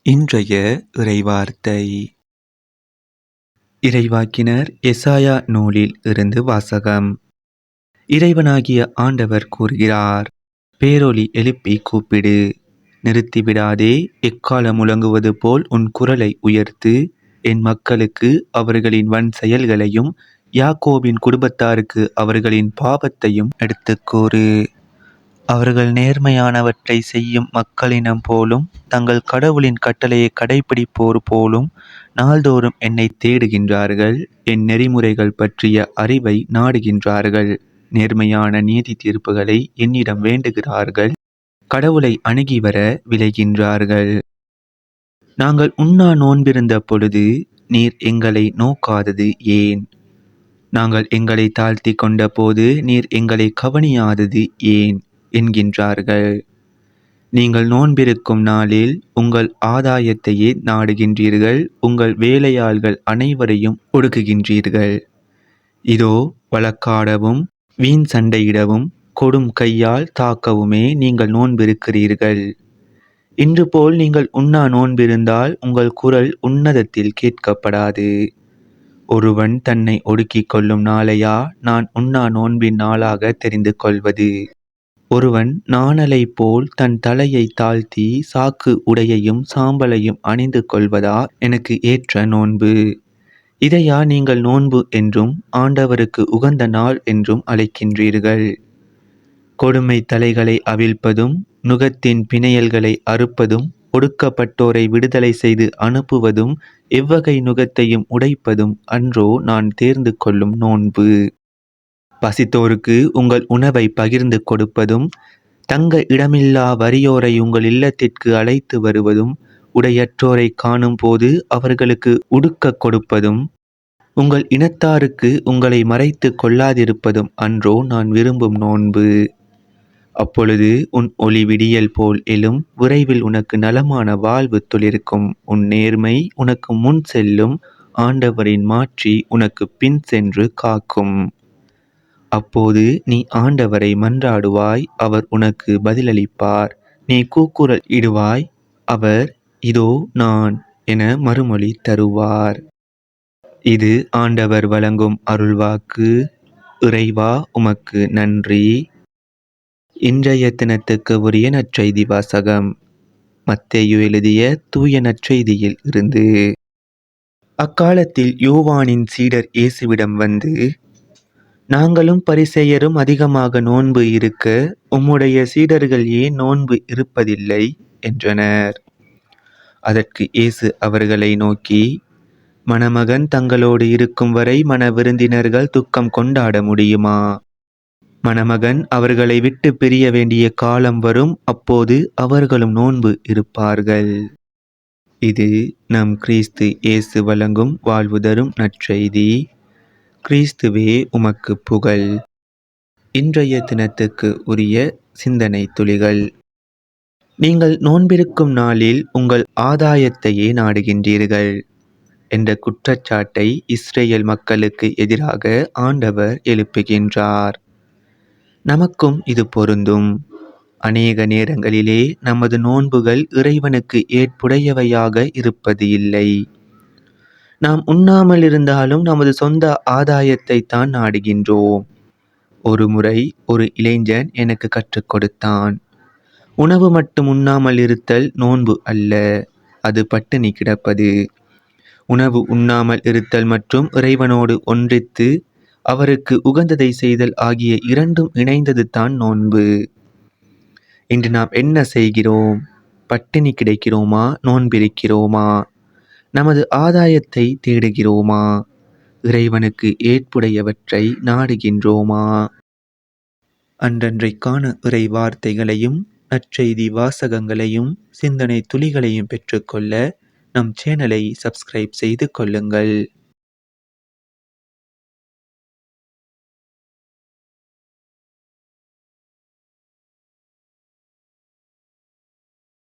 இன்றைய இறைவார்த்தை இறைவாக்கினர் எசாயா நூலில் இருந்து வாசகம். இறைவனாகிய ஆண்டவர் கூறுகிறார், பேரொலி எழுப்பி கூப்பிடு, நிறுத்திவிடாதே. எக்காலம் முழங்குவது போல் உன் குரலை உயர்த்து. என் மக்களுக்கு அவர்களின் வன் செயல்களையும் யாக்கோபின் குடும்பத்தாருக்கு அவர்களின் பாவத்தையும் எடுத்துக் கூறு. அவர்கள் நேர்மையானவற்றை செய்யும் மக்களினம் போலும் தங்கள் கடவுளின் கட்டளையை கடைபிடிப்போர் போலும் நாள்தோறும் என்னை தேடுகின்றார்கள். என் நெறிமுறைகள் பற்றிய அறிவை நாடுகின்றார்கள். நேர்மையான நீதி தீர்ப்புகளை என்னிடம் வேண்டுகிறார்கள். கடவுளை அணுகி வர விளைகின்றார்கள். நாங்கள் உண்ணா நோன்பிருந்த பொழுது நீர் எங்களை நோக்காதது ஏன்? நாங்கள் எங்களை தாழ்த்தி கொண்ட போது நீர் எங்களை கவனியாதது ஏன் என்கின்றார்கள். நீங்கள் நோன்பிருக்கும் நாளில் உங்கள் ஆதாயத்தையே நாடுகின்றீர்கள். உங்கள் வேலையாள்கள் அனைவரையும் ஒடுக்குகின்றீர்கள். இதோ, வழக்காடவும் வீண் சண்டையிடவும் கொடும் கையால் தாக்கவுமே நீங்கள் நோன்பிருக்கிறீர்கள். இன்று போல் நீங்கள் உண்ணா நோன்பிருந்தால் உங்கள் குரல் உன்னதத்தில் கேட்கப்படாது. ஒருவன் தன்னை ஒடுக்கிக் கொள்ளும் நாளையா நான் உண்ணா நோன்பின் நாளாக தெரிந்து கொள்வது? ஒருவன் நாணலை போல் தன் தலையை தாழ்த்தி சாக்கு உடையையும் சாம்பலையும் அணிந்து கொள்வதா எனக்கு ஏற்ற நோன்பு? இதையா நீங்கள் நோன்பு என்றும் ஆண்டவருக்கு உகந்த நாள் என்றும் அழைக்கின்றீர்கள்? கொடுமை தலைகளை அவிழ்ப்பதும் நுகத்தின் பிணையல்களை அறுப்பதும் ஒடுக்கப்பட்டோரை விடுதலை செய்து அனுப்புவதும் எவ்வகை நுகத்தையும் உடைப்பதும் அன்றோ நான் தேர்ந்து கொள்ளும் நோன்பு? பசித்தோருக்கு உங்கள் உணவை பகிர்ந்து கொடுப்பதும் தங்க இடமில்லா வறியோரை உங்கள் இல்லத்திற்கு அழைத்து வருவதும் உடையற்றோரை காணும் போது அவர்களுக்கு உடுக்க கொடுப்பதும் உங்கள் இனத்தாருக்கு உங்களை மறைத்து கொள்ளாதிருப்பதும் அன்றோ நான் விரும்பும் நோன்பு? அப்பொழுது உன் ஒளி விடியல் போல் எழும். விரைவில் உனக்கு நலமான வாழ்வு துளிர்க்கும். உன் நேர்மை உனக்கு முன் செல்லும். ஆண்டவரின் மாட்சி உனக்கு பின் சென்று காக்கும். அப்போது நீ ஆண்டவரை மன்றாடுவாய், அவர் உனக்கு பதிலளிப்பார். நீ கூக்குரல் இடுவாய், அவர் இதோ நான் என மறுமொழி தருவார். இது ஆண்டவர் வழங்கும் அருள்வாக்கு. இறைவா, உமக்கு நன்றி. இன்றைய தினத்துக்கு உரிய நற்செய்தி வாசகம். மத்தேயு எழுதிய தூய நற்செய்தியில் இருந்து. அக்காலத்தில் யோவானின் சீடர் இயேசுவிடம் வந்து, நாங்களும் பரிசேயரும் அதிகமாக நோன்பு இருக்க உம்முடைய சீடர்கள் ஏன் நோன்பு இருப்பதில்லை என்றனர். அதற்கு இயேசு அவர்களை நோக்கி, மணமகன் தங்களோடு இருக்கும் வரை மண விருந்தினர்கள் துக்கம் கொண்டாட முடியுமா? மணமகன் அவர்களை விட்டு பிரிய வேண்டிய காலம் வரும். அப்போது அவர்களும் நோன்பு இருப்பார்கள். இது நம் கிறிஸ்து இயேசு வழங்கும் வாழ்வு தரும் நற்செய்தி. கிறிஸ்துவே உமக்கு புகழ். இன்றைய தினத்துக்கு உரிய சிந்தனை துளிகள். நீங்கள் நோன்பிருக்கும் நாளில் உங்கள் ஆதாயத்தையே நாடுகின்றீர்கள் என்ற குற்றச்சாட்டை இஸ்ரேல் மக்களுக்கு எதிராக ஆண்டவர் எழுப்புகின்றார். நமக்கும் இது பொருந்தும். அநேக நேரங்களிலே நமது நோன்புகள் இறைவனுக்கு ஏற்புடையவையாக இருப்பது இல்லை. நாம் உண்ணாமல் இருந்தாலும் நமது சொந்த ஆதாயத்தை தான் நாடுகின்றோம். ஒரு முறை ஒரு இளைஞன் எனக்கு கற்றுக் கொடுத்தான். உணவு மட்டும் உண்ணாமல் இருத்தல் நோன்பு அல்ல, அது பட்டினி கிடப்பது. உணவு உண்ணாமல் இருத்தல் மற்றும் இறைவனோடு ஒன்றித்து அவருக்கு உகந்ததை செய்தல் ஆகிய இரண்டும் இணைந்தது தான் நோன்பு. இன்று நாம் என்ன செய்கிறோம்? பட்டினி கிடக்கிறோமா? நோன்பிருக்கிறோமா? நமது ஆதாயத்தை தேடுகிறோமா? இறைவனுக்கு ஏற்புடையவற்றை நாடுகின்றோமா? அன்றன்றைக்கான இறை வார்த்தைகளையும் நற்செய்தி வாசகங்களையும் சிந்தனை துளிகளையும் பெற்றுக்கொள்ள நம் சேனலை சப்ஸ்கிரைப் செய்து கொள்ளுங்கள்.